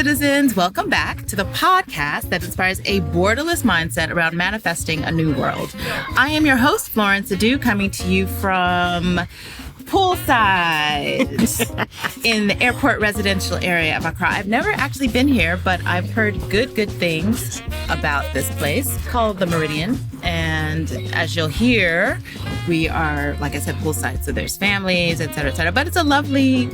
citizens, welcome back to the podcast that inspires a borderless mindset around manifesting a new world. I am your host, Florence Adu, coming to you from poolside in the airport residential area of Accra. I've never actually been here, but I've heard good things about this place called the Meridian. And as you'll hear, we are, like I said, poolside. So there's families, et cetera. But it's a lovely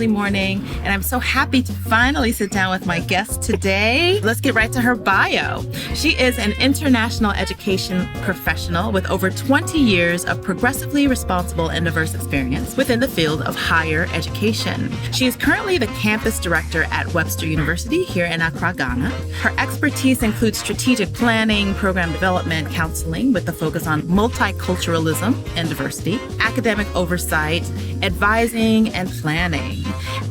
morning. And I'm so happy to finally sit down with my guest today. Let's get right to her bio. She is an international education professional with over 20 years of progressively responsible and diverse experience within the field of higher education. She is currently the campus director at Webster University here in Accra, Ghana. Her expertise includes strategic planning, program development, counseling with the focus on multiculturalism and diversity, academic oversight, advising, and planning.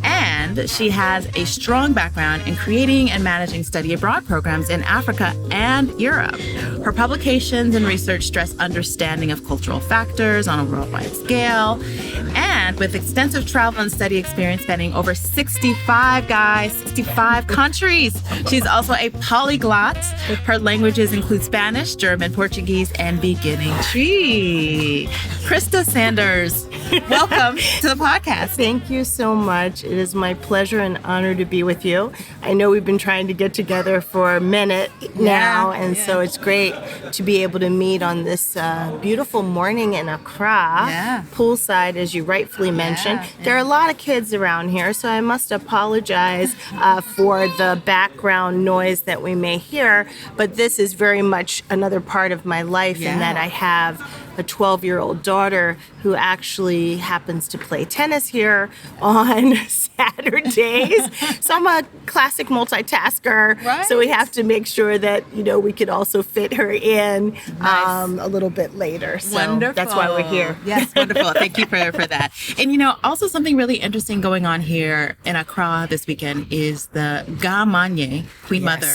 And she has a strong background in creating and managing study abroad programs in Africa and Europe. Her publications and research stress understanding of cultural factors on a worldwide scale. And with extensive travel and study experience spanning over 65 countries. She's also a polyglot. Her languages include Spanish, German, Portuguese, and beginning Cree. Christa Sanders, welcome to the podcast. Thank you so much. It is my pleasure and honor to be with you. I know we've been trying to get together for a minute now, so it's great to be able to meet on this beautiful morning in Accra, poolside, as you rightfully mentioned. There are a lot of kids around here, so I must apologize for the background noise that we may hear, but this is very much another part of my life in that I have a 12-year-old daughter who actually happens to play tennis here on Saturdays. So I'm a classic multitasker. Right. So we have to make sure that, we could also fit her in a little bit later. So wonderful. That's why we're here. Yes, wonderful. Thank you for that. And, also something really interesting going on here in Accra this weekend is the Gamanye, Queen Mother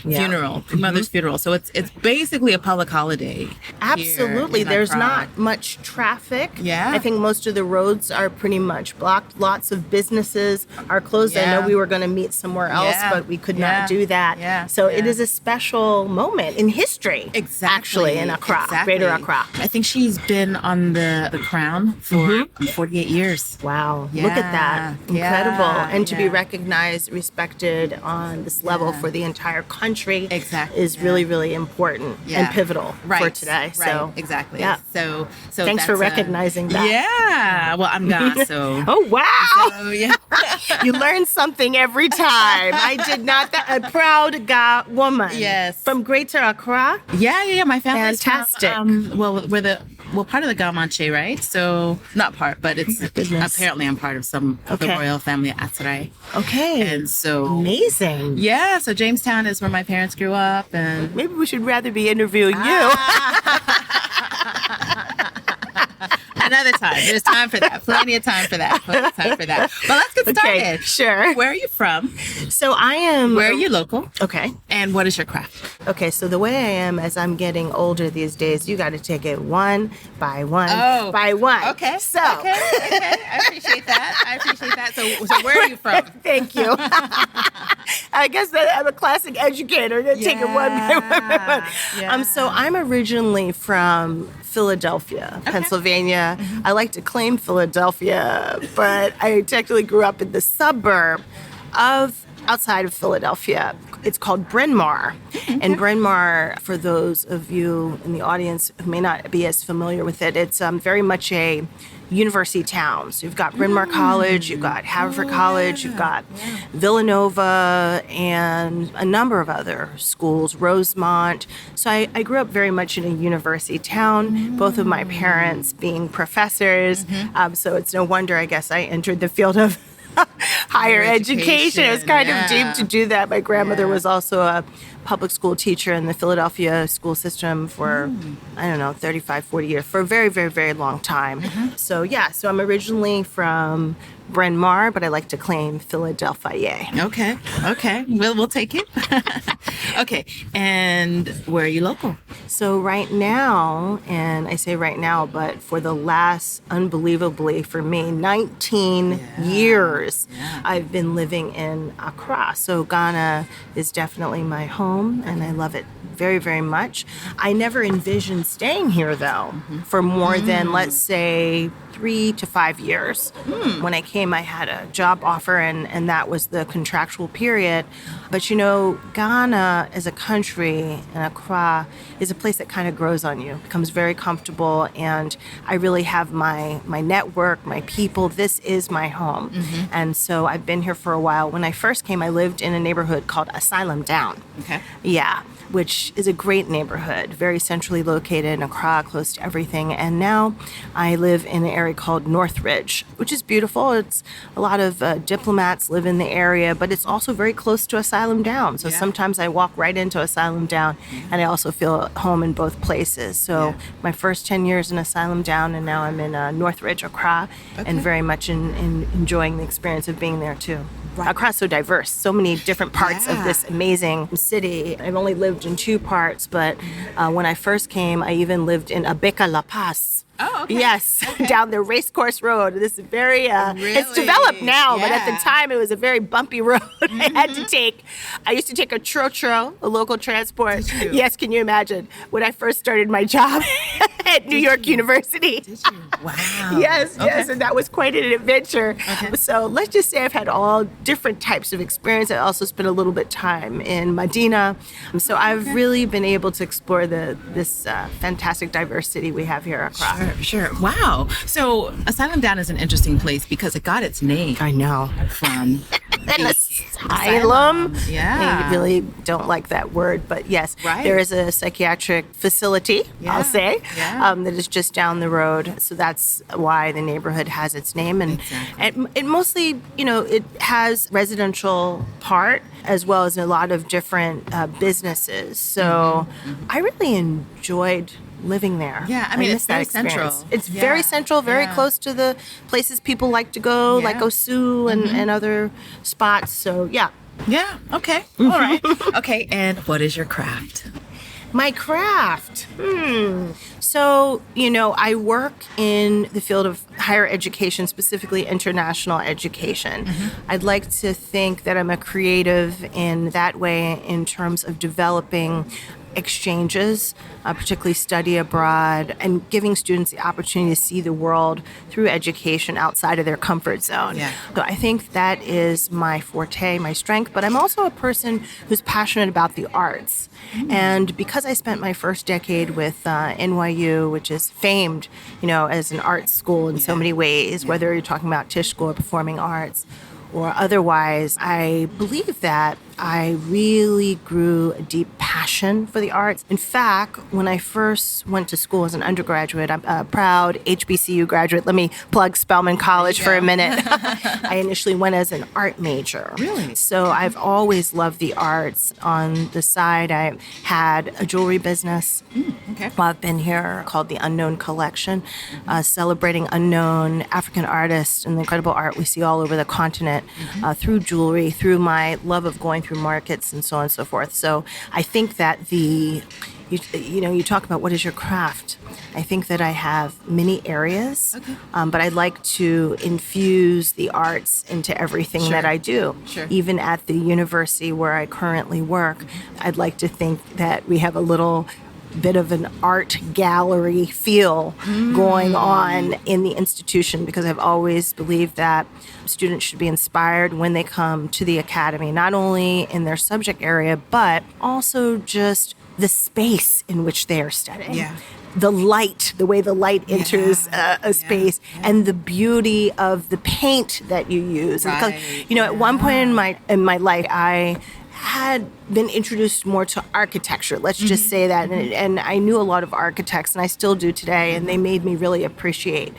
funeral, Queen Mother's funeral. So it's basically a public holiday. Absolutely. There's not much traffic. I think most of the roads are pretty much blocked. Lots of businesses are closed. I know we were going to meet somewhere else, but we could not do that. So it is a special moment in history, actually, in Accra, Greater Accra. I think she's been on the crown for 48 years. Wow. Look at that. Incredible. And to be recognized, respected on this level for the entire country is really, really important and pivotal for today. So exactly. Yeah. So thanks for recognizing that. Yeah. Well, I'm Ghana, so. Oh, wow. So, yeah. You learn something every time. I did not. A proud Ga woman. Yes. From Greater Accra. Yeah. My family's fantastic. We're part of the Gamanche, right? So not part, but it's apparently I'm part of some of the royal family at Atsarai. Okay. And so amazing. Yeah. So Jamestown is where my parents grew up, and maybe we should rather be interviewing you. Another time. There's time for that. Plenty of time for that. But let's get started. Okay, sure. Where are you from? So I am... Where are you local? Okay. And what is your craft? Okay, so the way I am as I'm getting older these days, you got to take it one by one by one. Okay. So. Okay. I appreciate that. So where are you from? Thank you. I guess that I'm a classic educator. I'm going to take it one by one. Yeah. So I'm originally from Philadelphia, Pennsylvania. Mm-hmm. I like to claim Philadelphia, but I technically grew up in the suburb outside of Philadelphia. It's called Bryn Mawr. And Bryn Mawr, for those of you in the audience who may not be as familiar with it, it's very much a university town. So you've got Bryn Mawr College, you've got Haverford College, you've got Villanova, and a number of other schools, Rosemont. So I grew up very much in a university town, both of my parents being professors. So it's no wonder, I guess, I entered the field of higher education. It was kind of deep to do that. My grandmother was also a public school teacher in the Philadelphia school system for, 35, 40 years, for a very, very, very long time. So I'm originally from Bryn Mawr, but I like to claim Philadelphia. Okay. We'll take it. Okay. And where are you local? So right now, and I say right now, but for the last, unbelievably for me, 19 years, I've been living in Accra. So Ghana is definitely my home, and I love it very, very much. I never envisioned staying here, though, for more than, let's say, 3 to 5 years. When I came, I had a job offer, and that was the contractual period. But Ghana as a country and Accra is a place that kind of grows on you, becomes very comfortable, and I really have my network, my people. This is my home. And so I've been here for a while. When I first came, I lived in a neighborhood called Asylum Down. Okay. Yeah, which is a great neighborhood, very centrally located in Accra, close to everything. And now I live in an area called Northridge, which is beautiful. It's a lot of diplomats live in the area, but it's also very close to Asylum Down. So sometimes I walk right into Asylum Down, and I also feel at home in both places. So my first 10 years in Asylum Down, and now I'm in Northridge, Accra, and very much in enjoying the experience of being there too. Accra's so diverse, so many different parts of this amazing city. I've only lived in 2 parts, but when I first came, I even lived in Abeka La Paz. Oh, okay. Yes, Okay. down the Racecourse Road. This is very, Really? it's developed now, but at the Yeah. time it was a very bumpy road I had to take. I used to take a trotro, a local transport. Did you? Yes, can you imagine? When I first started my job at New York University. Did you? Wow. Yes, and that was quite an adventure. Okay. So let's just say I've had all different types of experience. I also spent a little bit time in Medina. So I've really been able to explore this fantastic diversity we have here at Accra. Sure. Wow. So Asylum Down is an interesting place because it got its name I know. from An asylum. Yeah. I really don't like that word, but yes, Right. there is a psychiatric facility, I'll say, Yeah. that is just down the road. So that's why the neighborhood has its name. And it mostly, it has residential part as well as a lot of different businesses. So I really enjoyed living there. Yeah, I mean, miss it's very that experience. central. It's very central, very close to the places people like to go, like Yeah. Osu and other spots. So, yeah. Yeah. Okay. All right. Okay. And what is your craft? My craft. So, I work in the field of higher education, specifically international education. I'd like to think that I'm a creative in that way in terms of developing exchanges, particularly study abroad, and giving students the opportunity to see the world through education outside of their comfort zone. Yeah. So I think that is my forte, my strength, but I'm also a person who's passionate about the arts. And because I spent my first decade with NYU, which is famed, as an art school in so many ways, whether you're talking about Tisch School of Performing Arts or otherwise, I believe that I really grew a deep passion for the arts. In fact, when I first went to school as an undergraduate, I'm a proud HBCU graduate. Let me plug Spelman College for a minute. I initially went as an art major. Really? So I've always loved the arts. On the side, I had a jewelry business Okay. while I've been here called the Unknown Collection, celebrating unknown African artists and the incredible art we see all over the continent through jewelry, through my love of going through markets and so on and so forth. So I think that you talk about what is your craft. I think that I have many areas, but I like to infuse the arts into everything that I do. Sure. Even at the university where I currently work, I'd like to think that we have a little bit of an art gallery feel going on in the institution, because I've always believed that students should be inspired when they come to the academy, not only in their subject area, but also just the space in which they are studying. Yeah. The light, the way the light enters a space, and the beauty of the paint that you use. Right. Because, at one point in my life, I had been introduced more to architecture, let's just say that. And I knew a lot of architects, and I still do today, and they made me really appreciate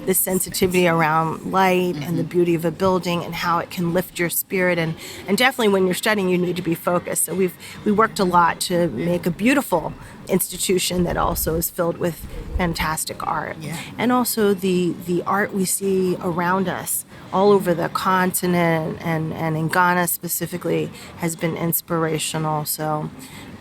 the sensitivity around light and the beauty of a building and how it can lift your spirit. And definitely when you're studying, you need to be focused. So we worked a lot to make a beautiful institution that also is filled with fantastic art. And also the art we see around us all over the continent and in Ghana specifically has been inspirational. So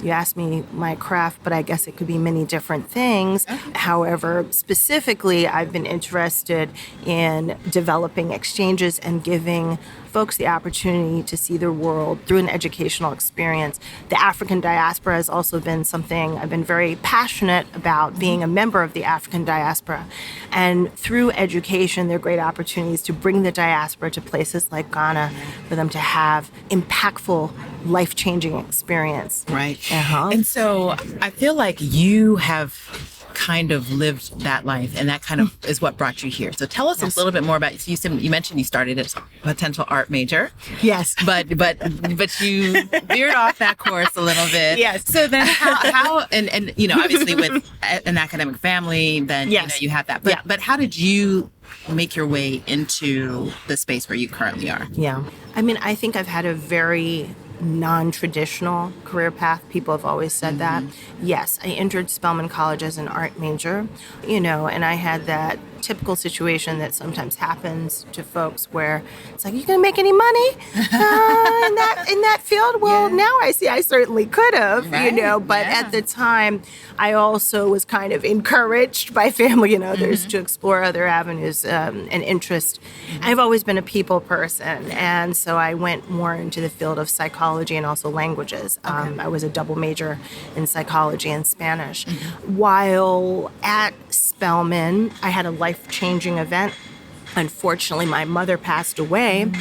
you asked me my craft, but I guess it could be many different things. However, specifically, I've been interested in developing exchanges and giving folks the opportunity to see the world through an educational experience. The African diaspora has also been something I've been very passionate about, being a member of the African diaspora. And through education, there are great opportunities to bring the diaspora to places like Ghana for them to have impactful, life-changing experience. Right. And so I feel like you have kind of lived that life, and that kind of is what brought you here. So tell us a little bit more about. So you mentioned you started as a potential art major. Yes, but you veered off that course a little bit. Yes. So then how and you know, obviously with an academic family, then you know you have that. But how did you make your way into the space where you currently are? Yeah, I mean, I think I've had a very non-traditional career path. People have always said that. Yes, I entered Spelman College as an art major, you know, and I had that typical situation that sometimes happens to folks where it's like, you gonna make any money in that field? Well, now I see I certainly could have, you know, but at the time I also was kind of encouraged by family and others to explore other avenues and interest. I've always been a people person, and so I went more into the field of psychology and also languages. I was a double major in psychology and Spanish. While at Spelman, I had a life-changing event. Unfortunately, my mother passed away.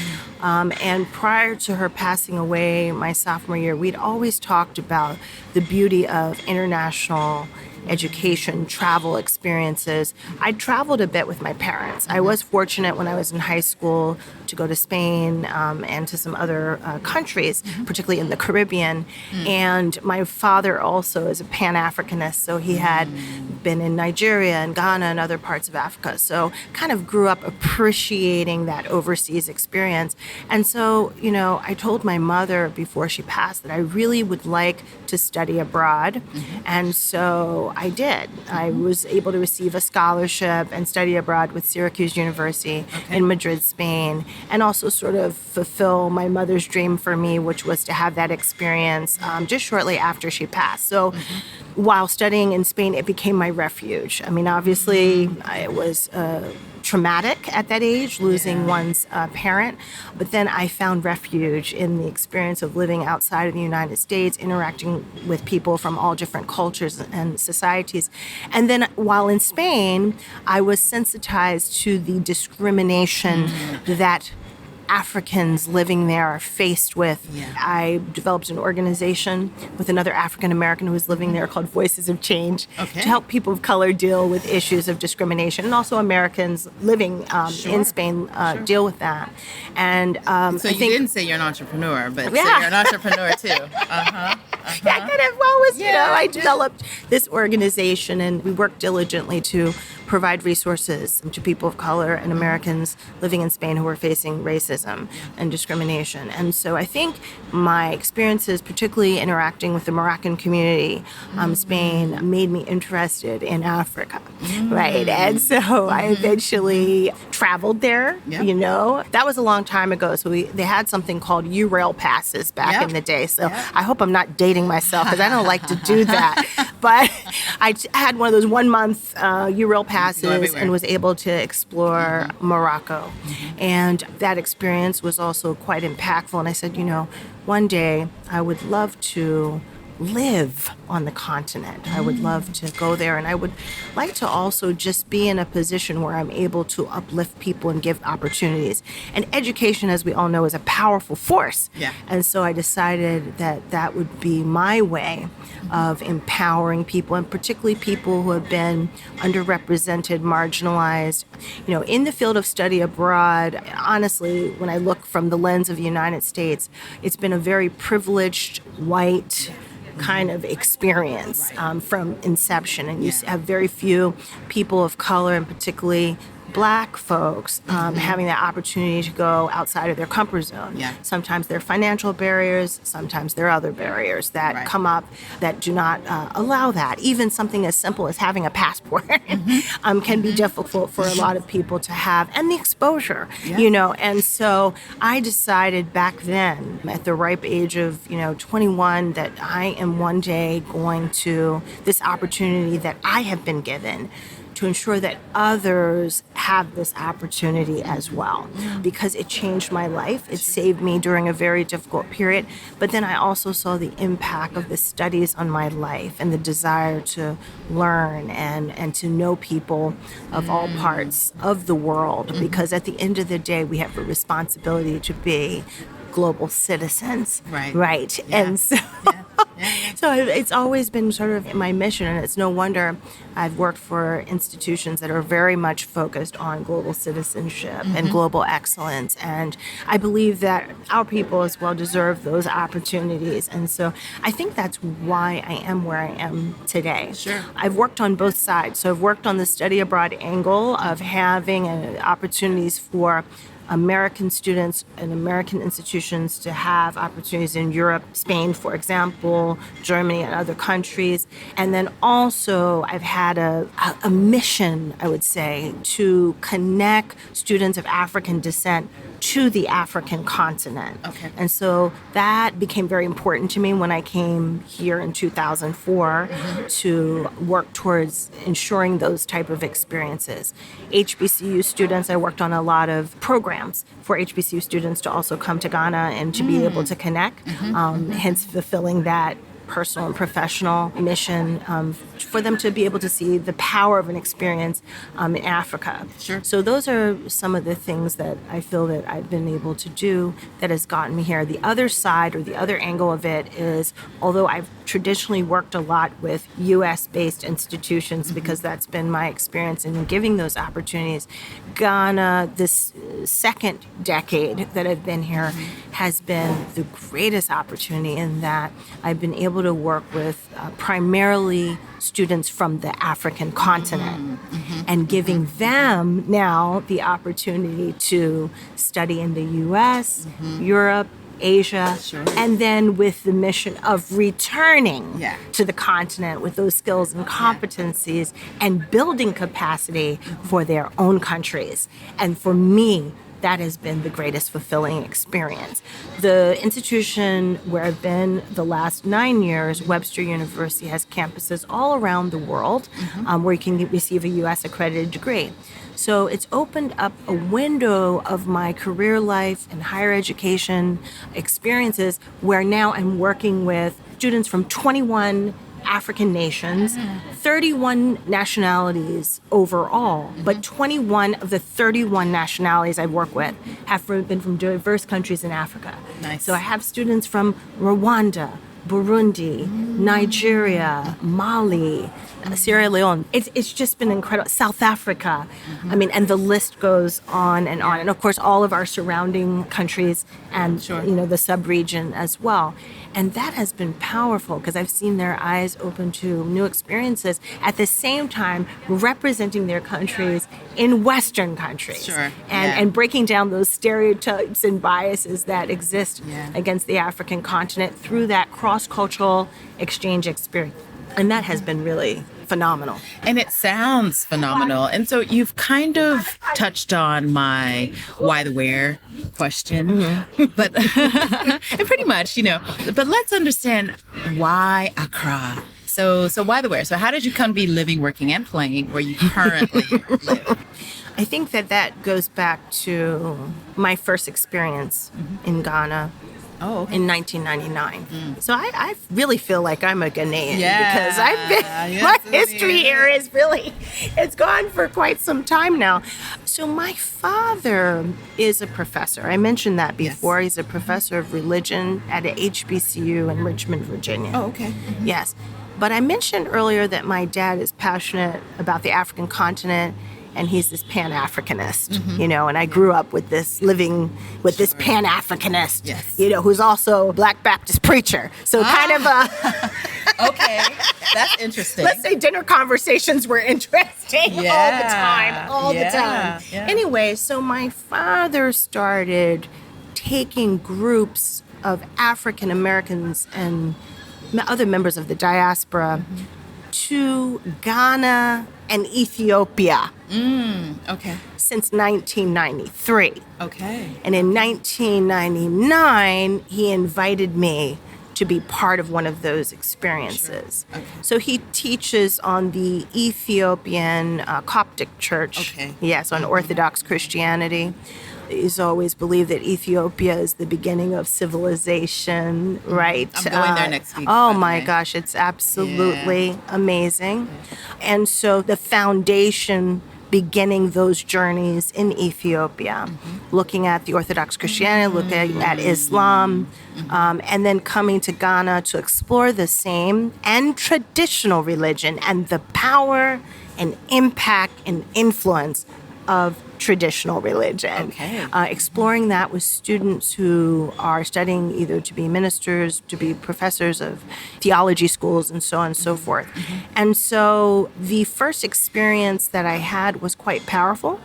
And prior to her passing away my sophomore year, we'd always talked about the beauty of international education, travel experiences. I traveled a bit with my parents. I was fortunate when I was in high school to go to Spain and to some other countries, particularly in the Caribbean. And my father also is a Pan-Africanist, so he had been in Nigeria and Ghana and other parts of Africa. So kind of grew up appreciating that overseas experience. And so, you know, I told my mother before she passed that I really would like to study abroad. And so I did. I was able to receive a scholarship and study abroad with Syracuse University in Madrid, Spain, and also sort of fulfill my mother's dream for me, which was to have that experience just shortly after she passed. So while studying in Spain, it became my refuge. I mean, obviously, it was traumatic at that age, losing one's parent. But then I found refuge in the experience of living outside of the United States, interacting with people from all different cultures and societies. And then while in Spain, I was sensitized to the discrimination that Africans living there are faced with. I developed an organization with another African American who was living there called Voices of Change to help people of color deal with issues of discrimination, and also Americans living in Spain deal with that. And so you didn't say you're an entrepreneur, but say you're an entrepreneur too. Yeah, kind of. Well, you know, I developed this organization, and we worked diligently to provide resources to people of color and Americans living in Spain who were facing racism and discrimination. And so I think my experiences, particularly interacting with the Moroccan community, Spain, made me interested in Africa, right? And so I eventually traveled there, you know. That was a long time ago, so they had something called U-Rail passes back in the day. So I hope I'm not dating myself, because I don't like to do that. But I had one of those 1 month U-Rail passes and was able to explore Morocco. And that experience was also quite impactful. And I said, you know, one day I would love to live on the continent. I would love to go there, and I would like to also just be in a position where I'm able to uplift people and give opportunities. And education, as we all know, is a powerful force. Yeah. And so I decided that that would be my way of empowering people, and particularly people who have been underrepresented, marginalized. You know, in the field of study abroad, honestly, when I look from the lens of the United States, it's been a very privileged, white kind of experience from inception. And you have very few people of color, and particularly Black folks having that opportunity to go outside of their comfort zone. Yeah. Sometimes there are financial barriers, sometimes there are other barriers that come up that do not allow that. Even something as simple as having a passport can be difficult for a lot of people to have, and the exposure, you know. And so I decided back then, at the ripe age of 21, that I am one day going to this opportunity that I have been given to ensure that others have this opportunity as well, because it changed my life. It saved me during a very difficult period. But then I also saw the impact of the studies on my life and the desire to learn and to know people of all parts of the world, because at the end of the day, we have a responsibility to be global citizens. Right. Yeah. And so so it's always been sort of my mission, and it's no wonder I've worked for institutions that are very much focused on global citizenship and global excellence. And I believe that our people as well deserve those opportunities. And so I think that's why I am where I am today. Sure. I've worked on both sides. So I've worked on the study abroad angle of having opportunities for American students and American institutions to have opportunities in Europe, Spain, for example, Germany and other countries. And then also I've had a mission, I would say, to connect students of African descent to the African continent. Okay. And so that became very important to me when I came here in 2004 to work towards ensuring those type of experiences. HBCU students, I worked on a lot of programs for HBCU students to also come to Ghana and to be able to connect, hence fulfilling that personal and professional mission for them to be able to see the power of an experience in Africa. Sure. So those are some of the things that I feel that I've been able to do that has gotten me here. The other side, or the other angle of it, is although I've traditionally worked a lot with U.S.-based institutions because that's been my experience in giving those opportunities, Ghana, this second decade that I've been here, has been the greatest opportunity in that I've been able to work with primarily students from the African continent and giving them now the opportunity to study in the U.S., Europe, Asia, and then with the mission of returning to the continent with those skills and competencies and building capacity for their own countries. And for me, that has been the greatest fulfilling experience. The institution where I've been the last 9 years, Webster University, has campuses all around the world where you can receive a U.S. accredited degree. So it's opened up a window of my career life and higher education experiences where now I'm working with students from 21 African nations, 31 nationalities overall, but 21 of the 31 nationalities I work with have been from diverse countries in Africa. Nice. So I have students from Rwanda, Burundi, Nigeria, Mali, Sierra Leone. It's just been incredible. South Africa. I mean, and the list goes on and on. And of course, all of our surrounding countries and, the sub-region as well. And that has been powerful because I've seen their eyes open to new experiences, at the same time representing their countries in Western countries. And breaking down those stereotypes and biases that exist against the African continent through that cross-cultural exchange experience. And that has been really phenomenal. And it sounds phenomenal. And so you've kind of touched on my why the where question, but and pretty much, but let's understand why Accra. So why the where? So how did you come to be living, working, and playing where you currently live? I think that goes back to my first experience in Ghana. Oh, okay. in 1999. So I really feel like I'm a Ghanaian because Yes, my history here is really, it's gone for quite some time now. So my father is a professor. I mentioned that before. Yes. He's a professor of religion at a HBCU in Richmond, Virginia. Oh, okay. Yes. But I mentioned earlier that my dad is passionate about the African continent, and he's this Pan-Africanist, and I grew up with this, living with this Pan-Africanist, who's also a Black Baptist preacher. So kind of a... Okay, that's interesting. Let's say dinner conversations were interesting all the time. Yeah. Anyway, so my father started taking groups of African Americans and other members of the diaspora to Ghana and Ethiopia. Okay. Since 1993. Okay. And in 1999, he invited me to be part of one of those experiences. Sure. Okay. So he teaches on the Ethiopian Coptic Church. Okay. Yes, on Orthodox Christianity. He's always believed that Ethiopia is the beginning of civilization, right? I'm going there next week. Oh my gosh, it's absolutely amazing. And so the foundation beginning those journeys in Ethiopia, looking at the Orthodox Christianity, looking at Islam, and then coming to Ghana to explore the same and traditional religion and the power and impact and influence of traditional religion. Okay. Exploring that with students who are studying either to be ministers, to be professors of theology schools, and so on and so forth. And so the first experience that I had was quite powerful,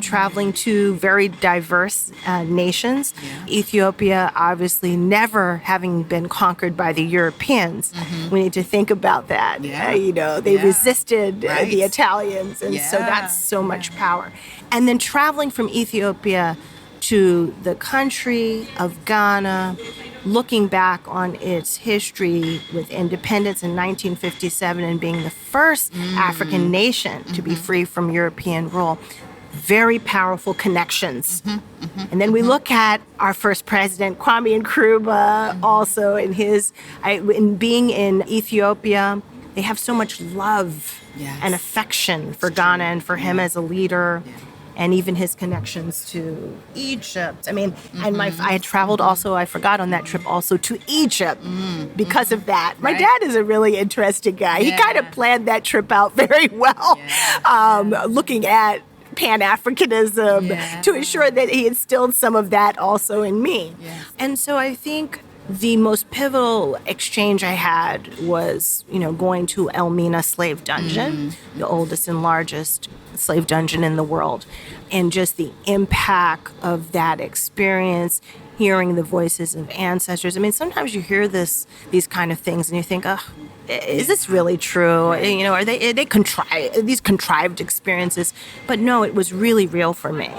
traveling to very diverse nations. Ethiopia, obviously, never having been conquered by the Europeans. We need to think about that. They resisted the Italians, and so that's so much power. And then traveling from Ethiopia to the country of Ghana, looking back on its history with independence in 1957 and being the first African nation to be free from European rule. Very powerful connections. And then we look at our first president, Kwame Nkrumah, also in being in Ethiopia. They have so much love and affection for Ghana and for him as a leader. And even his connections to Egypt. I mean, and I had traveled also, I forgot on that trip, also to Egypt because of that. My dad is a really interesting guy. He kind of planned that trip out very well, looking at Pan-Africanism to ensure that he instilled some of that also in me. And so I think the most pivotal exchange I had was, going to Elmina Slave Dungeon, the oldest and largest slave dungeon in the world, and just the impact of that experience, hearing the voices of ancestors. I mean, sometimes you hear these kind of things and you think, oh, is this really true? Are they contrived experiences? But no, it was really real for me.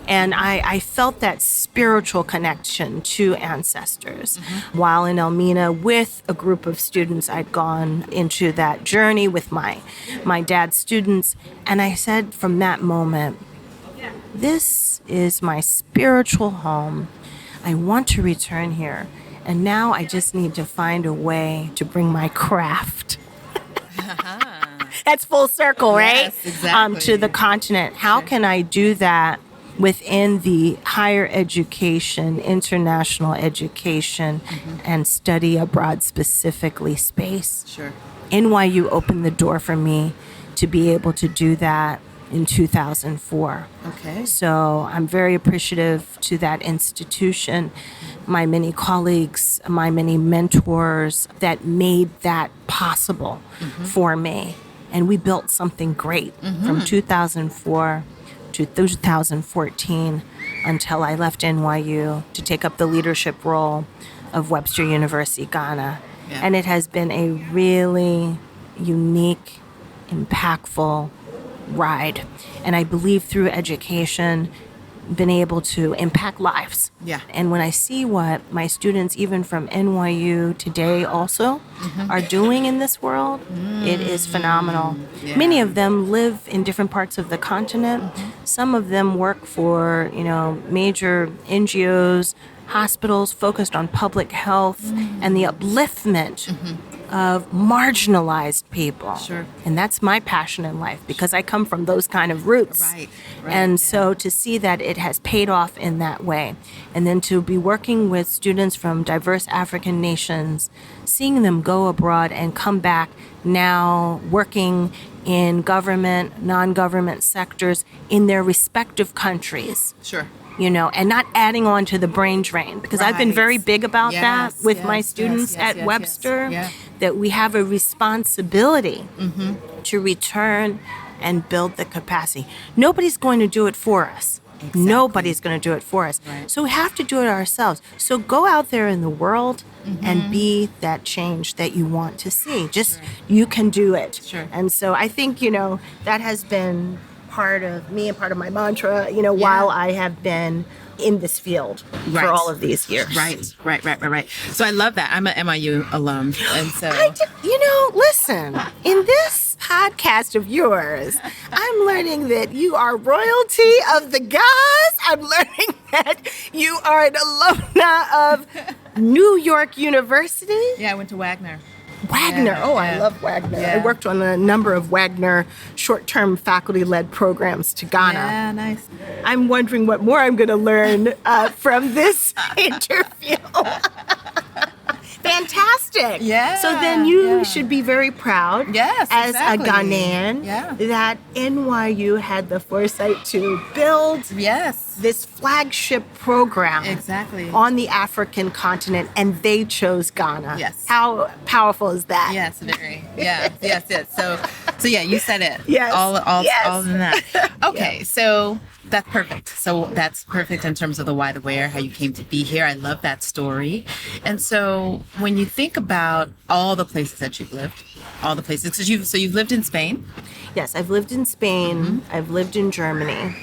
And I felt that spiritual connection to ancestors. While in Elmina with a group of students, I'd gone into that journey with my dad's students. And I said from that moment, this is my spiritual home. I want to return here. And now I just need to find a way to bring my craft. That's full circle, right? Yes, exactly. To the continent. How can I do that within the higher education, international education, and study abroad specifically space? Sure. NYU opened the door for me to be able to do that in 2004. Okay. So I'm very appreciative to that institution, my many colleagues, my many mentors that made that possible for me. And we built something great from 2004 to 2014 until I left NYU to take up the leadership role of Webster University, Ghana. Yeah. And it has been a really unique, impactful ride. And I believe through education, been able to impact lives. Yeah. And when I see what my students, even from NYU today also, are doing in this world, it is phenomenal. Yeah. Many of them live in different parts of the continent. Some of them work for, major NGOs, hospitals focused on public health and the upliftment of marginalized people. Sure. And that's my passion in life because I come from those kind of roots. Right. And so to see that it has paid off in that way, and then to be working with students from diverse African nations, seeing them go abroad and come back now working in government, non-government sectors in their respective countries. Sure. And not adding on to the brain drain, because I've been very big about that with my students at Webster, that we have a responsibility to return and build the capacity. Nobody's going to do it for us. Exactly. Nobody's going to do it for us. Right. So we have to do it ourselves. So go out there in the world and be that change that you want to see. Just, you can do it. Sure. And so I think, that has been part of me and part of my mantra, while I have been in this field for all of these years. Right. So I love that. I'm an NYU alum. And so, listen, in this podcast of yours, I'm learning that you are royalty of the gods. I'm learning that you are an alumna of New York University. Yeah, I went to Wagner. Wagner. I love Wagner. Yeah. I worked on a number of Wagner short-term faculty-led programs to Ghana. Yeah, nice. I'm wondering what more I'm going to learn from this interview. Fantastic. Yeah. So then you should be very proud as exactly. a Ghanaian that NYU had the foresight to build this flagship program on the African continent, and they chose Ghana. Yes. How powerful is that? Yes, very. Yeah, yes. So yeah, you said it. Yes. All in that. Okay, so that's perfect. So that's perfect in terms of the why, the where, how you came to be here. I love that story. And so when you think about all the places that you've lived, because you've lived in Spain. Yes, I've lived in Spain. I've lived in Germany.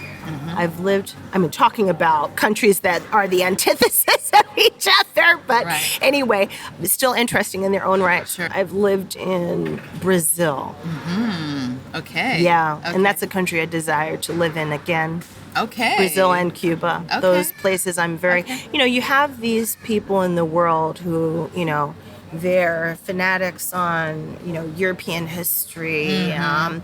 Talking about countries that are the antithesis of each other, but anyway, it's still interesting in their own right. Sure. I've lived in Brazil. Okay. Yeah, and that's a country I desire to live in again. Okay. Brazil and Cuba. Okay. Those places I'm very, you have these people in the world who, they're fanatics on, European history. Then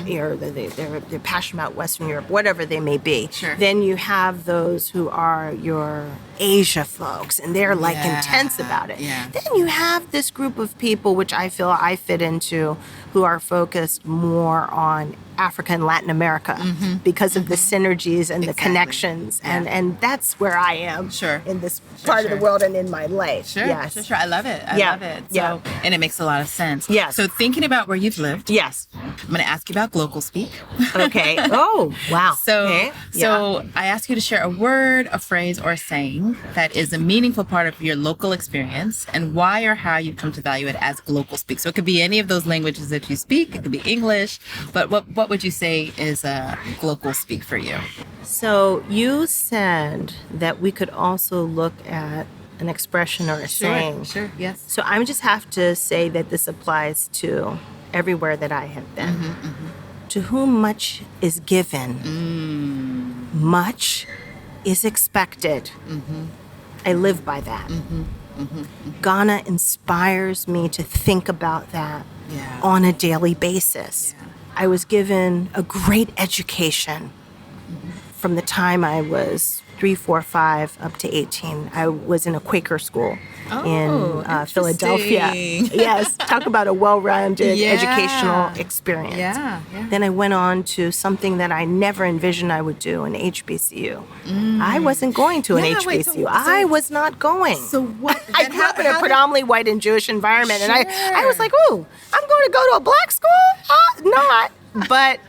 they're passionate about Western Europe, whatever they may be. Sure. Then you have those who are your Asia folks, and they're intense about it. Yeah. Then you have this group of people, which I feel I fit into, who are focused more on Africa and Latin America because of the synergies and the connections. And that's where I am in this part of the world and in my life. Sure. Yes. Sure. I love it. I love it. So, and it makes a lot of sense. Yes. So thinking about where you've lived. Yes. I'm going to ask you about Glocal Speak. Okay. Oh, wow. So I ask you to share a word, a phrase, or a saying that is a meaningful part of your local experience and why or how you've come to value it as Glocal Speak. So it could be any of those languages that you speak. It could be English. But what would you say is a Glocal Speak for you? So you said that we could also look at an expression or a saying. Sure, yes. So I just have to say that this applies to everywhere that I have been. To whom much is given, much is expected. I live by that. Ghana inspires me to think about that on a daily basis. I was given a great education from the time I was 3, 4, 5 up to 18. I was in a Quaker school in Philadelphia. Yes, talk about a well-rounded educational experience. Then I went on to something that I never envisioned I would do, an HBCU. I wasn't going to an HBCU. I was not going. So what? I grew up in a predominantly white and Jewish environment, and I was like, ooh, I'm going to go to a black school? Not.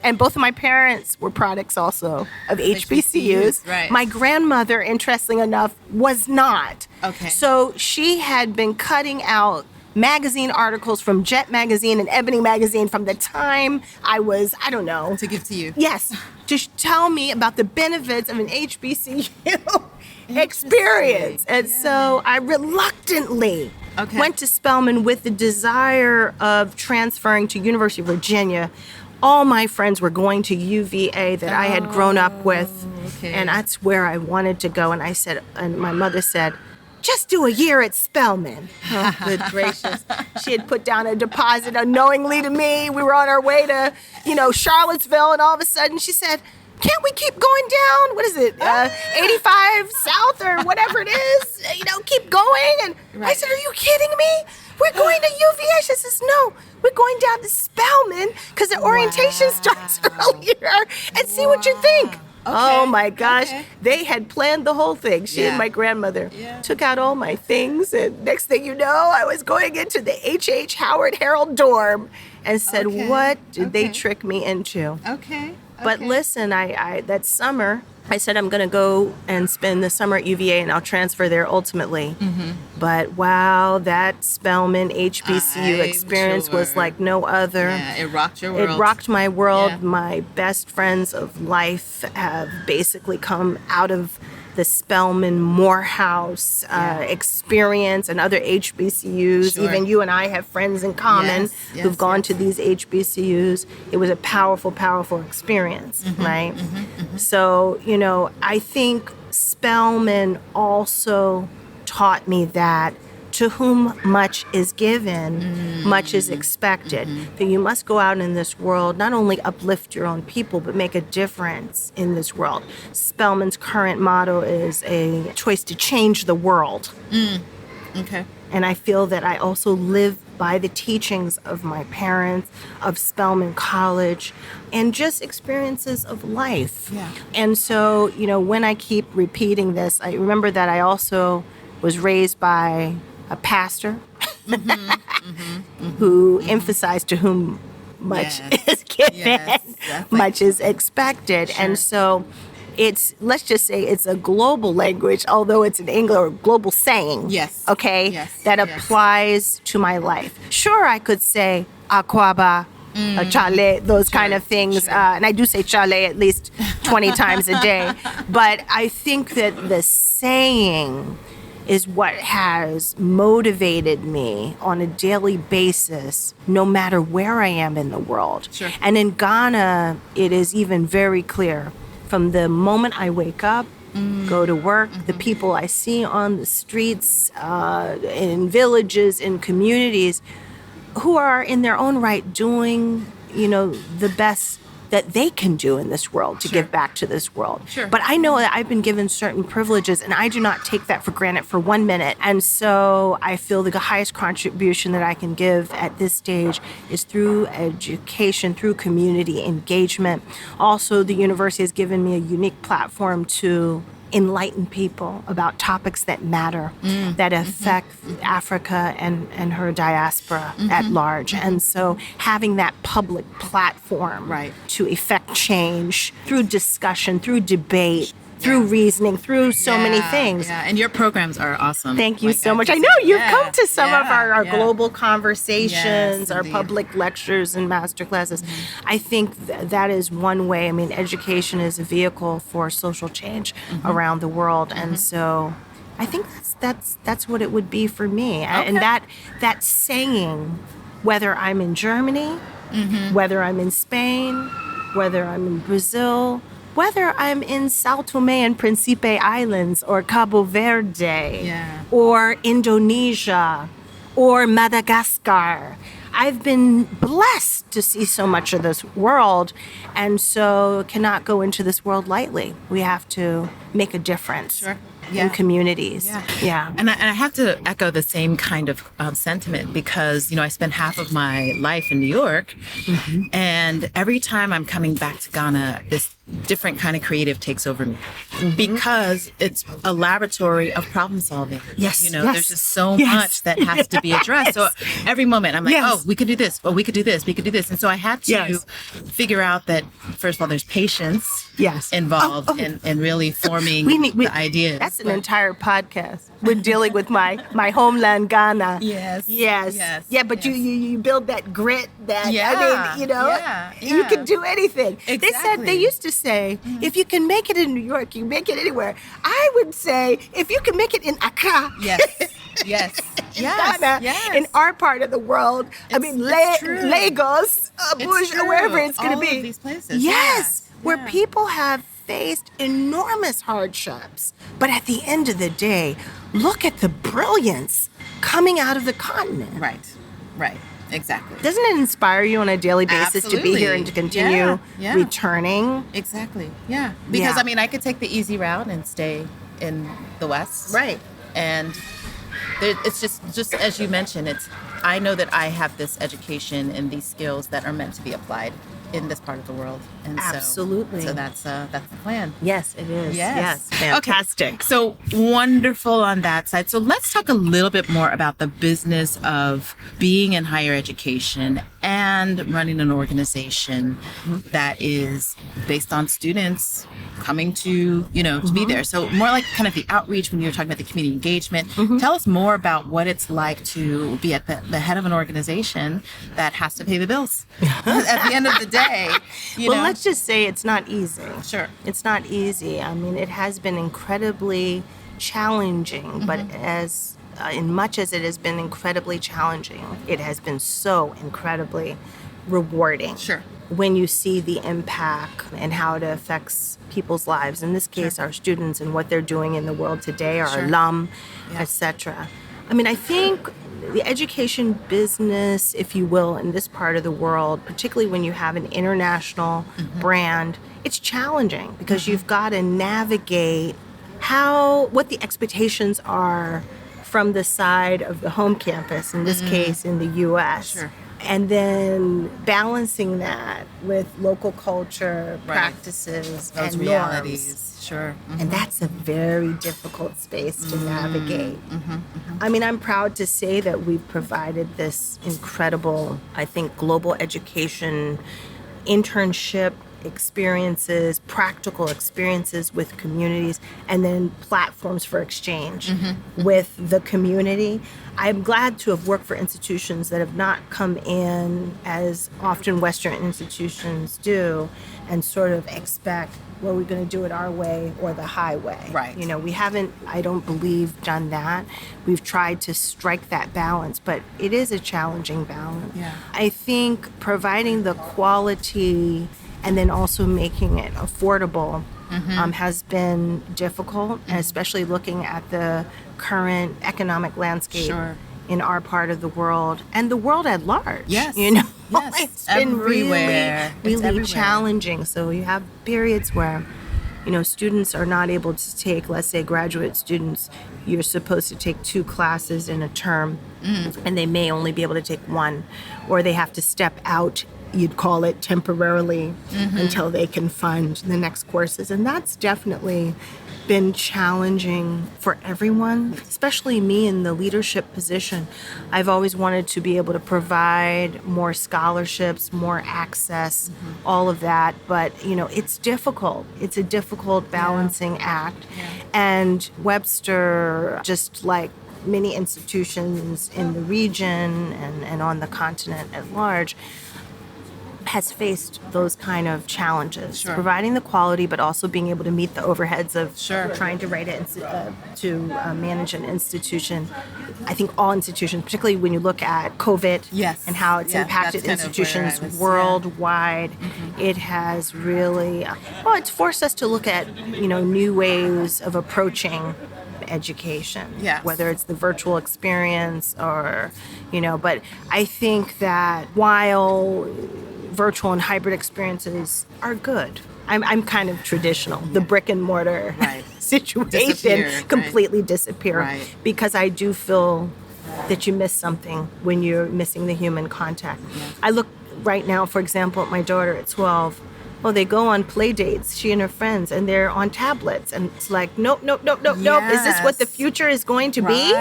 And both of my parents were products also of HBCUs. Right. My grandmother, interestingly enough, was not. Okay. So she had been cutting out magazine articles from Jet Magazine and Ebony Magazine from the time I was, I don't know. To give to you. Yes. Just tell me about the benefits of an HBCU experience. And so I reluctantly went to Spelman with the desire of transferring to University of Virginia. All my friends were going to UVA that I had grown up with, and that's where I wanted to go. And I said, and my mother said, just do a year at Spelman. Oh, good gracious. She had put down a deposit unknowingly to me. We were on our way to, Charlottesville, and all of a sudden she said, can't we keep going down? What is it? 85 South or whatever it is? Keep going. And I said, are you kidding me? We're going to UVA. She says, no, we're going down to Spelman because the orientation starts earlier, and see what you think. Oh my gosh. They had planned the whole thing. She and my grandmother took out all my things, and next thing you know, I was going into the H.H. Howard Herald dorm and said, what did they trick me into? But listen, I that summer, I said I'm going to go and spend the summer at UVA, and I'll transfer there ultimately. But wow, that Spelman HBCU experience was like no other. Yeah, it rocked your world. It rocked my world. Yeah. My best friends of life have basically come out of the Spelman Morehouse experience and other HBCUs. Sure. Even you and I have friends in common who've gone to these HBCUs. It was a powerful, powerful experience, right? So, I think Spelman also taught me that to whom much is given, much is expected. That you must go out in this world, not only uplift your own people, but make a difference in this world. Spelman's current motto is a choice to change the world. And I feel that I also live by the teachings of my parents, of Spelman College, and just experiences of life. And so, when I keep repeating this, I remember that I also was raised by a pastor who emphasized to whom much is given, much is expected. And so let's just say it's a global language, although it's an English or global saying, that applies to my life. Sure, I could say Aquaba, chale, those kind of things. And I do say chale at least 20 times a day. But I think that the saying is what has motivated me on a daily basis, no matter where I am in the world. And in Ghana, it is even very clear. From the moment I wake up, go to work, the people I see on the streets, in villages, in communities, who are in their own right doing, the best that they can do in this world to give back to this world. But I know that I've been given certain privileges, and I do not take that for granted for 1 minute. And so I feel the highest contribution that I can give at this stage is through education, through community engagement. Also, the university has given me a unique platform to enlighten people about topics that matter, that affect Africa and her diaspora at large. And so having that public platform to effect change through discussion, through debate, through reasoning, through so many things. And your programs are awesome. Thank you so much. I know you've come to some of our global conversations, our public lectures and master classes. I think that is one way. I mean, education is a vehicle for social change around the world. And so I think that's what it would be for me. And that saying, whether I'm in Germany, whether I'm in Spain, whether I'm in Brazil, whether I'm in Sao Tome and Principe Islands or Cabo Verde or Indonesia or Madagascar, I've been blessed to see so much of this world, and so cannot go into this world lightly. We have to make a difference. In communities. And I have to echo the same kind of sentiment because, I spent half of my life in New York, and every time I'm coming back to Ghana, this different kind of creative takes over me because it's a laboratory of problem solving. There's just so much that has to be addressed. So every moment I'm like, oh, we could do this, or we could do this, we could do this. And so I had to figure out that, first of all, there's patience Yes. involved in really forming the ideas. That's an entire podcast. We're dealing with my homeland, Ghana. Yes. Yeah, but you build that grit that, I mean, Yeah. you can do anything. Exactly. They used to say, if you can make it in New York, you can make it anywhere. I would say, if you can make it in Accra. Yes. Ghana, in our part of the world. Lagos, Abuja, or wherever it's going to be. All of these places. Yes, where people have faced enormous hardships. But at the end of the day, look at the brilliance coming out of the continent. Right. Exactly. Doesn't it inspire you on a daily basis Absolutely. to be here and to continue returning? Exactly. Yeah. Because, I mean, I could take the easy route and stay in the West. Right. And it's just as you mentioned, I know that I have this education and these skills that are meant to be applied in this part of the world. And Absolutely. So that's the plan. Yes, it is. Yes. Fantastic. Okay. So wonderful on that side. So let's talk a little bit more about the business of being in higher education and running an organization that is based on students coming to be there. So more like kind of the outreach when you were talking about the community engagement. Tell us more about what it's like to be at the head of an organization that has to pay the bills at the end of the day. Let's just say it's not easy. Sure. It's not easy. I mean, it has been incredibly challenging, but in much as it has been incredibly challenging, it has been so incredibly rewarding. Sure. When you see the impact and how it affects people's lives, in this case, our students and what they're doing in the world today, our alum, etc. I mean, I think the education business, if you will, in this part of the world, particularly when you have an international brand, it's challenging because you've got to navigate what the expectations are from the side of the home campus, in this case in the U.S. Sure. And then balancing that with local culture, practices, those and realities. norms. Sure. And that's a very difficult space to navigate. I mean, I'm proud to say that we've provided this incredible, I think, global education internship experiences, practical experiences with communities, and then platforms for exchange with the community. I'm glad to have worked for institutions that have not come in as often Western institutions do and sort of expect, well, we're going to do it our way or the highway. Right. We haven't, I don't believe, done that. We've tried to strike that balance, but it is a challenging balance. Yeah. I think providing the quality and then also making it affordable has been difficult, and especially looking at the current economic landscape in our part of the world and the world at large. Yes. It's been everywhere. really challenging. So you have periods where, students are not able to take, let's say graduate students, you're supposed to take 2 classes in a term, and they may only be able to take 1, or they have to step out, you'd call it, temporarily until they can fund the next courses. And that's definitely been challenging for everyone, especially me in the leadership position. I've always wanted to be able to provide more scholarships, more access, all of that. But, it's difficult. It's a difficult balancing act. Yeah. And Webster, just like many institutions in the region and on the continent at large, has faced those kind of challenges, providing the quality, but also being able to meet the overheads of trying to manage an institution. I think all institutions, particularly when you look at COVID and how it's impacted institutions worldwide, it has really, it's forced us to look at, new ways of approaching education, whether it's the virtual experience or, but I think that while virtual and hybrid experiences are good, I'm kind of traditional. The brick and mortar situation completely disappear because I do feel that you miss something when you're missing the human contact. I look right now, for example, at my daughter at 12. Oh, they go on play dates, she and her friends, and they're on tablets. And it's like, nope. Is this what the future is going to be?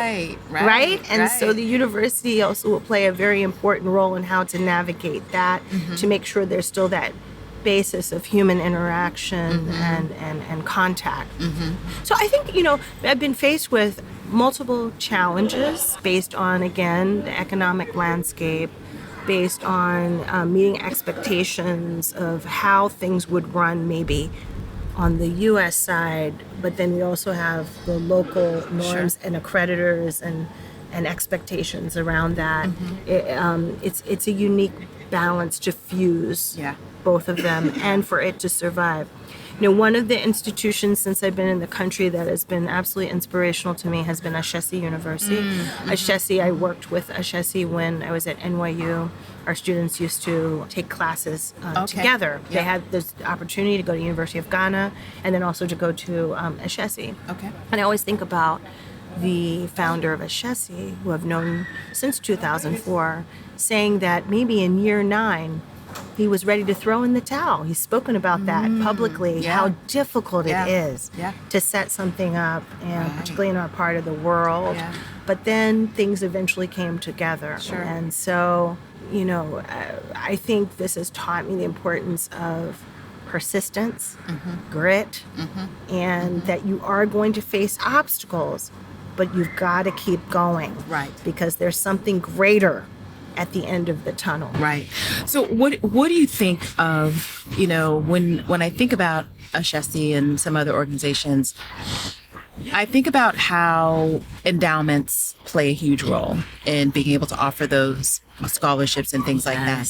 Right? And so the university also will play a very important role in how to navigate that, to make sure there's still that basis of human interaction and contact. So I think, I've been faced with multiple challenges based on, again, the economic landscape, based on meeting expectations of how things would run maybe on the U.S. side, but then we also have the local norms and accreditors and expectations around that. It's a unique balance to fuse both of them and for it to survive. One of the institutions since I've been in the country that has been absolutely inspirational to me has been Ashesi University. Ashesi, I worked with Ashesi when I was at NYU. Our students used to take classes together. They had this opportunity to go to the University of Ghana and then also to go to Ashesi. And I always think about the founder of Ashesi, who I've known since 2004, saying that maybe in year 9, he was ready to throw in the towel. He's spoken about that publicly, how difficult it is to set something up, and particularly in our part of the world. But then things eventually came together. And so, I think this has taught me the importance of persistence, grit, and that you are going to face obstacles, but you've got to keep going. Because there's something greater at the end of the tunnel. So what do you think of, when I think about Ashesi and some other organizations, I think about how endowments play a huge role in being able to offer those scholarships and things like that.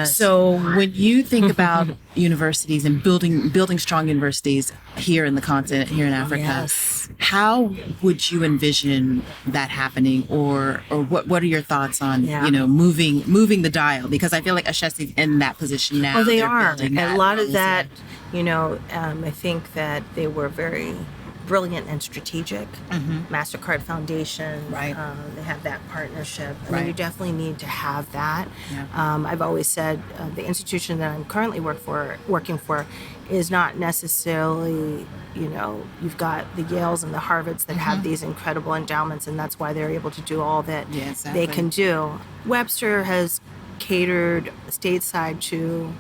So when you think about universities and building strong universities here in the continent, here in Africa, how would you envision that happening, or what are your thoughts on moving the dial? Because I feel like Ashesi's in that position now. Oh, they are. And a lot of that, I think that they were very brilliant and strategic. MasterCard Foundation, they have that partnership. I mean, you definitely need to have that. I've always said the institution that I'm currently working for is not necessarily, you've got the Yales and the Harvards that have these incredible endowments, and that's why they're able to do all that they can do. Webster has catered stateside to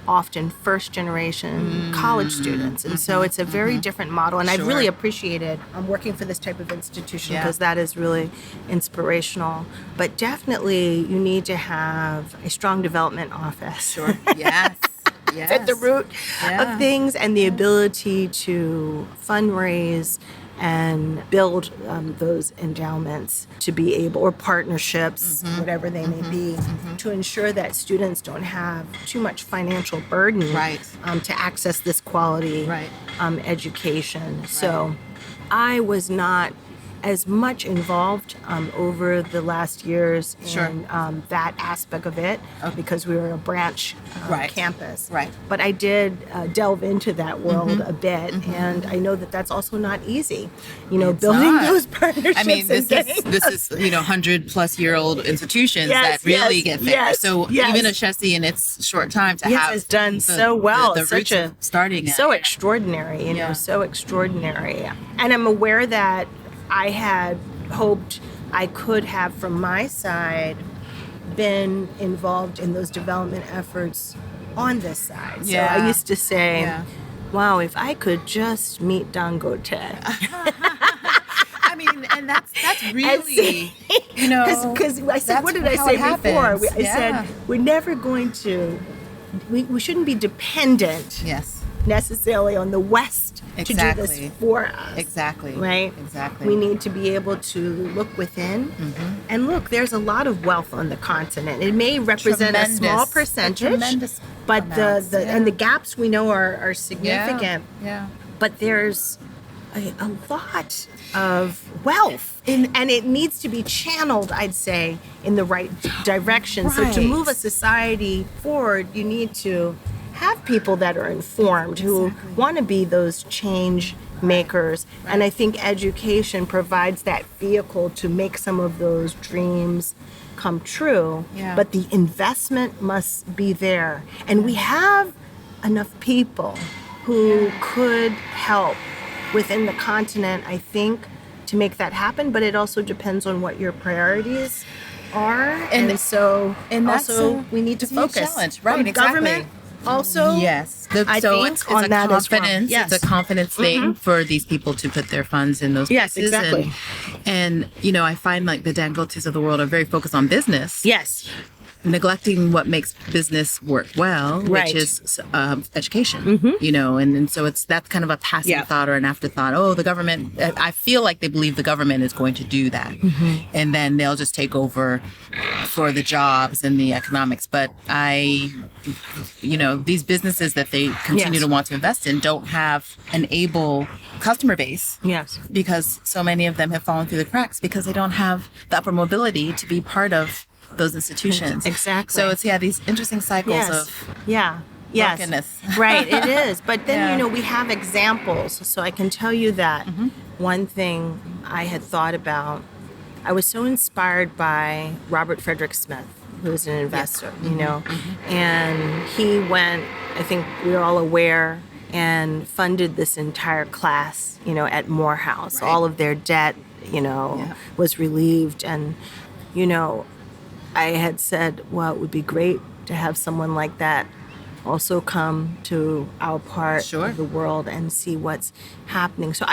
often first-generation college students. And so it's a very different model. And I've really appreciated working for this type of institution because that is really inspirational. But definitely you need to have a strong development office. At the root of things, and the ability to fundraise and build those endowments to be able, or partnerships, whatever they may be, to ensure that students don't have too much financial burden to access this quality education. So I was not as much involved over the last years in that aspect of it because we were a branch campus. But I did delve into that world a bit, and I know that that's also not easy. Building those partnerships. I mean, this is 100-plus-year-old institutions that really get there. So even Ashesi in its short time to have has done so well. The such roots starting so extraordinary. So extraordinary. And I'm aware that I had hoped I could have, from my side, been involved in those development efforts on this side. So I used to say, wow, if I could just meet Dangote. I mean, and that's really, Because I said, what did I say before? I said, we're never going to, we shouldn't be dependent necessarily on the West to do this for us. Right? We need to be able to look within. And look, there's a lot of wealth on the continent. It may represent a small percentage, but the gaps we know are significant. But there's a lot of wealth, and it needs to be channeled, I'd say, in the right direction. So to move a society forward, you need to have people that are informed who want to be those change makers. And I think education provides that vehicle to make some of those dreams come true. But the investment must be there. And we have enough people who could help within the continent, I think, to make that happen. But it also depends on what your priorities are. And so and also we need to focus challenge, from government also. Yes. I so think it's on a that as well. confidence. Yes. It's a confidence thing for these people to put their funds in those Yes, places. exactly. And, I find like the Dangotes of the world are very focused on business. Yes. Neglecting what makes business work well, Right. which is education, and so that's kind of a passing thought or an afterthought. Oh, the government, I feel like they believe the government is going to do that. And then they'll just take over for the jobs and the economics. But these businesses that they continue to want to invest in don't have an able customer base. Yes. Because so many of them have fallen through the cracks because they don't have the upper mobility to be part of those institutions. Exactly. So it's these interesting cycles of brokenness. Right, it is. But then, we have examples. So I can tell you that one thing I had thought about, I was so inspired by Robert Frederick Smith, who is an investor, and he went, I think we're all aware, and funded this entire class, at Morehouse. Right. All of their debt, was relieved. And, I had said, well, it would be great to have someone like that also come to our part of the world and see what's happening. So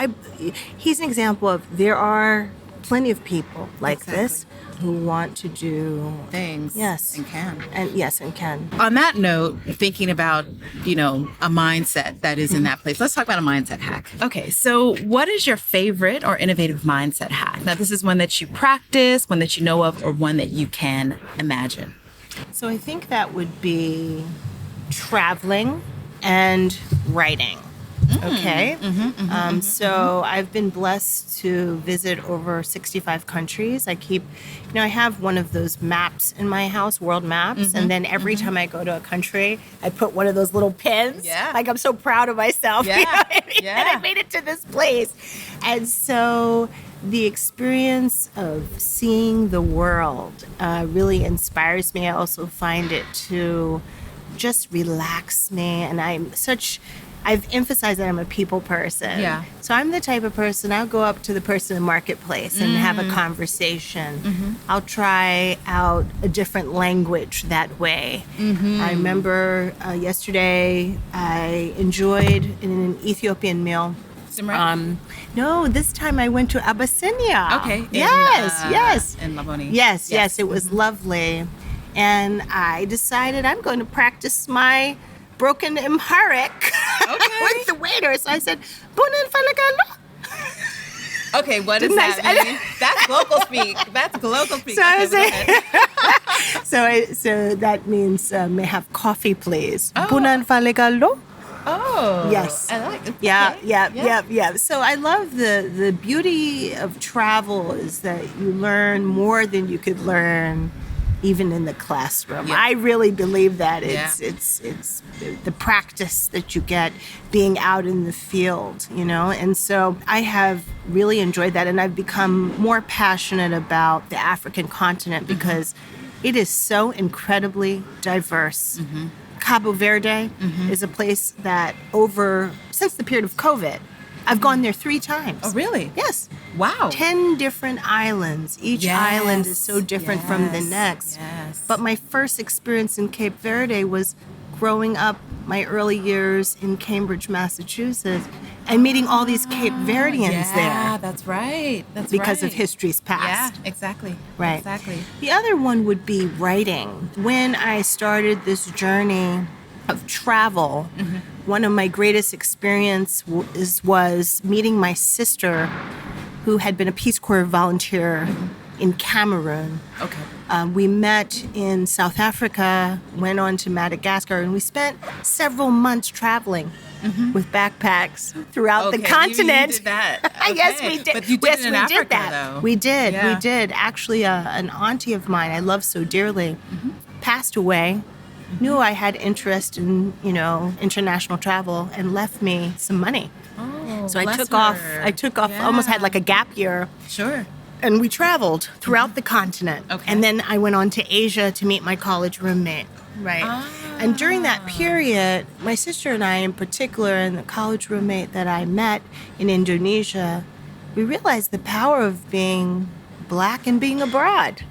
he's an example of there are plenty of people like this who want to do things. Yes. And can. And can. On that note, thinking about, a mindset that is in that place. Let's talk about a mindset hack. Okay, so what is your favorite or innovative mindset hack? Now, this is one that you practice, one that you know of, or one that you can imagine. So I think that would be traveling and writing. Okay. So I've been blessed to visit over 65 countries. I have one of those maps in my house, world maps. And then every time I go to a country, I put one of those little pins. Yeah. Like I'm so proud of myself. Yeah. You know what I mean? Yeah. And I made it to this place. And so the experience of seeing the world really inspires me. I also find it to just relax me. And I've emphasized that I'm a people person. Yeah. So I'm the type of person, I'll go up to the person in the marketplace and have a conversation. I'll try out a different language that way. I remember yesterday I enjoyed an Ethiopian meal. No, this time I went to Abyssinia. Okay. Yes. In Laboni. Yes. It was lovely. And I decided I'm going to practice my broken Amharic with the waiter. So I said, Bunan falagalo. Okay, what does that mean? That's Glocal speak. So I was so that means may I have coffee, please. Bunan falagalo. Oh. Yes. I like it. Yeah. So I love the beauty of travel is that you learn more than you could learn even in the classroom. Yeah. I really believe that it's the practice that you get being out in the field, and so I have really enjoyed that, and I've become more passionate about the African continent because it is so incredibly diverse. Cabo Verde is a place that since the period of COVID, I've gone there 3 times. Oh, really? Yes. Wow. 10 different islands. Each island is so different from the next. Yes. But my first experience in Cape Verde was growing up my early years in Cambridge, Massachusetts, and meeting all these Cape Verdeans there. Yeah, that's right. Because of history's past. Yeah, exactly. Right. Exactly. The other one would be writing. When I started this journey of travel, one of my greatest experiences was meeting my sister, who had been a Peace Corps volunteer in Cameroon. Okay. We met in South Africa, went on to Madagascar, and we spent several months traveling with backpacks throughout the continent. You did that. Okay. Yes, we did. But you did it in Africa, though. We did. Yeah. We did. Actually, an auntie of mine I love so dearly passed away. Knew I had interest in, international travel and left me some money. Oh, so I bless took off. her. I took off. Yeah. Almost had like a gap year. Sure. And we traveled throughout the continent. Okay. And then I went on to Asia to meet my college roommate. Right. And during that period, my sister and I in particular, and the college roommate that I met in Indonesia, we realized the power of being Black and being abroad.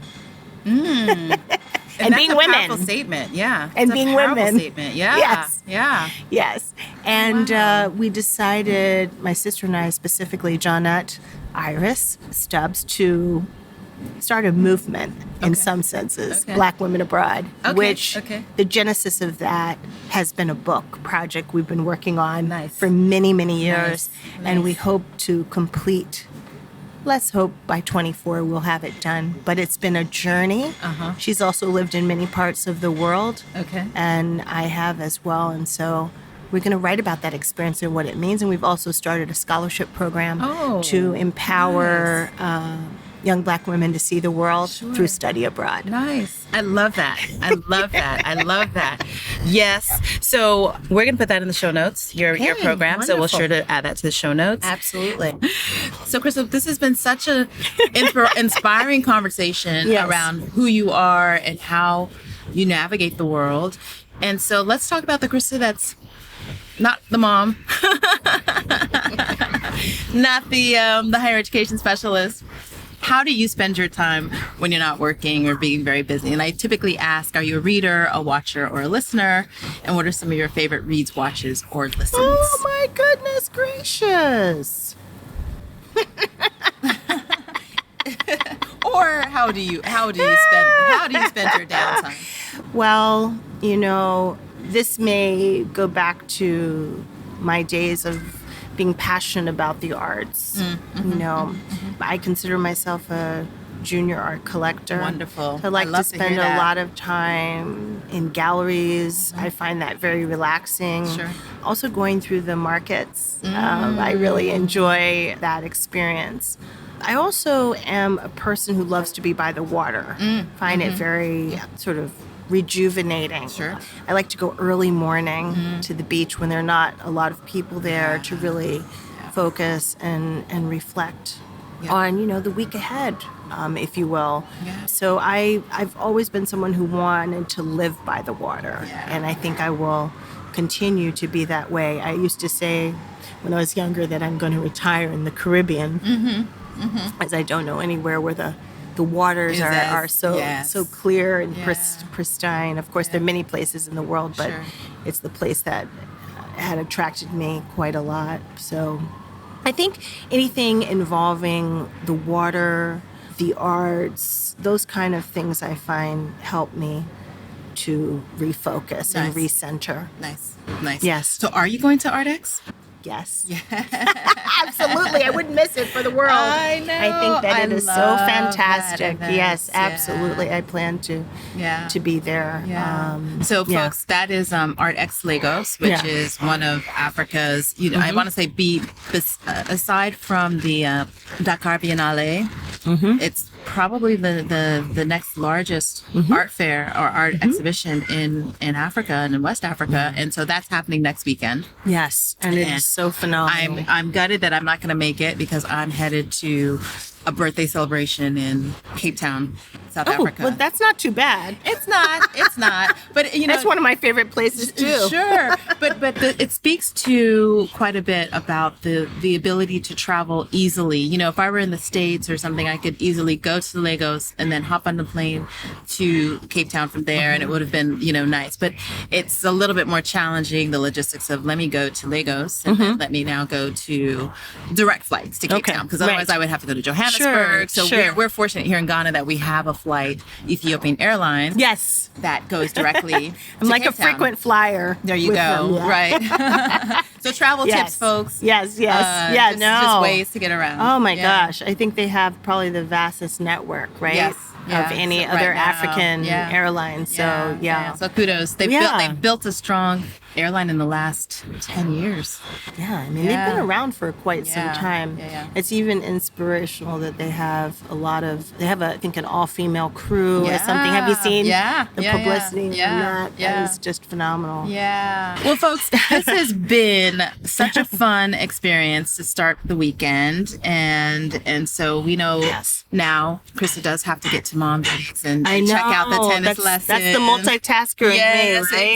And being that's a women. powerful statement. Yeah. And It's a being powerful women. statement. Yeah. Yes. Yeah. Yes. And Wow. we decided, my sister and I specifically, Johnette, Iris, Stubbs, to start a movement in some senses, Okay. Black Women Abroad, Okay. which Okay. the genesis of that has been a book project we've been working on Nice. for many, many years. Nice. And we hope to complete, let's hope by 24 we'll have it done. But it's been a journey. Uh-huh. She's also lived in many parts of the world. Okay. And I have as well. And so we're going to write about that experience and what it means. And we've also started a scholarship program to empower young Black women to see the world through study abroad. Nice. I love that. I love that. I love that. Yes. So we're going to put that in the show notes, your program. Wonderful. So we'll sure to add that to the show notes. Absolutely. So, Christa, this has been such a inspiring conversation Yes. around who you are and how you navigate the world. And so let's talk about the Christa that's not the mom, not the higher education specialist. How do you spend your time when you're not working or being very busy? And I typically ask, are you a reader, a watcher, or a listener? And what are some of your favorite reads, watches, or listens? Oh my goodness gracious. Or how do you spend your downtime? Well, this may go back to my days of being passionate about the arts. I consider myself a junior art collector. Wonderful. I like I to love to spend hear a that. lot of time in galleries. I find that very relaxing. Sure. Also going through the markets. I really enjoy that experience. I also am a person who loves to be by the water. Find it very sort of rejuvenating. Sure. I like to go early morning to the beach when there are not a lot of people there to really focus and reflect on, the week ahead, if you will. Yeah. So I've always been someone who wanted to live by the water, and I think I will continue to be that way. I used to say when I was younger that I'm going to retire in the Caribbean, as I don't know anywhere where the waters are so clear and pristine. Of course, there are many places in the world, but it's the place that had attracted me quite a lot. So I think anything involving the water, the arts, those kind of things I find help me to refocus and recenter. Nice. Yes. So are you going to ArtX? Yes. Absolutely. I wouldn't miss it for the world. I know. I think that it is so love fantastic. that event. Yes, absolutely. I plan to be there. Yeah. So, folks, that is ArtX Lagos, which is one of Africa's, I want to say, aside from the Dakar Biennale, it's probably the next largest art fair or art exhibition in Africa and in West Africa. And so that's happening next weekend. Yes, and it is so phenomenal. I'm gutted that I'm not going to make it because I'm headed to a birthday celebration in Cape Town, South Africa. Well, that's not too bad. It's not. But That's one of my favorite places too. Sure, but it speaks to quite a bit about the ability to travel easily. If I were in the States or something, I could easily go to Lagos and then hop on the plane to Cape Town from there, and it would have been nice. But it's a little bit more challenging, the logistics of let me go to Lagos and then let me now go to direct flights to Cape Town, because otherwise I would have to go to Johannesburg. So we're fortunate here in Ghana that we have a flight, Ethiopian Airlines. Yes. That goes directly I'm to like Cape a Town. frequent flyer. There you go. Right. So travel tips, folks. Yes. Just ways to get around. Oh my gosh. I think they have probably the vastest network, right? Yes. Of any other African airline. So So kudos. They've built a strong airline in the last 10 years. Yeah, I mean, they've been around for quite some time. Yeah. It's even inspirational that they have I think an all-female crew or something. Have you seen the publicity on that? That is just phenomenal. Yeah. Well, folks, this has been such a fun experience to start the weekend. And so we know now Christa does have to get to Mom Beats and check out the tennis lessons. That's the multitasker in me, right?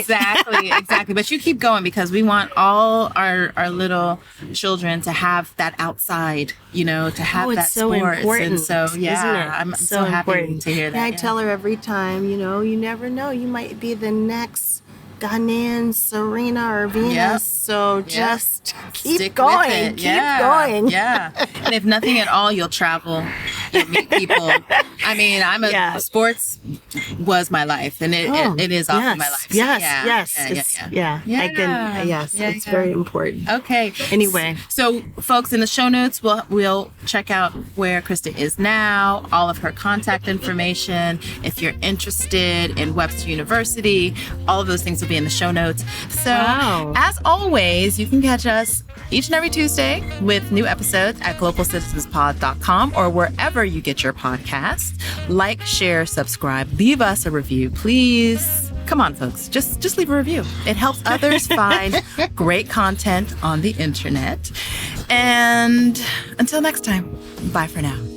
Exactly. But But you keep going because we want all our little children to have that outside, to have that so sports. important, and so, isn't it? I'm so happy important to hear that. And I tell her every time, you never know. You might be the next Ghanaian Serena or Venus. Yep. So just keep Stick going. with it. Keep going. Yeah. And if nothing at all, you'll travel. You'll meet people. I mean, sports was my life, and it is often my life. So Yes. It's very important. Okay. Anyway. So folks, in the show notes, we'll check out where Christa is now, all of her contact information. If you're interested in Webster University, all of those things will be in the show notes. So as always, you can catch us each and every Tuesday with new episodes at globalcitizenspod.com or wherever you get your podcasts. Like, share, subscribe, leave us a review, please. Come on, folks, just leave a review. It helps others find great content on the internet. And until next time, bye for now.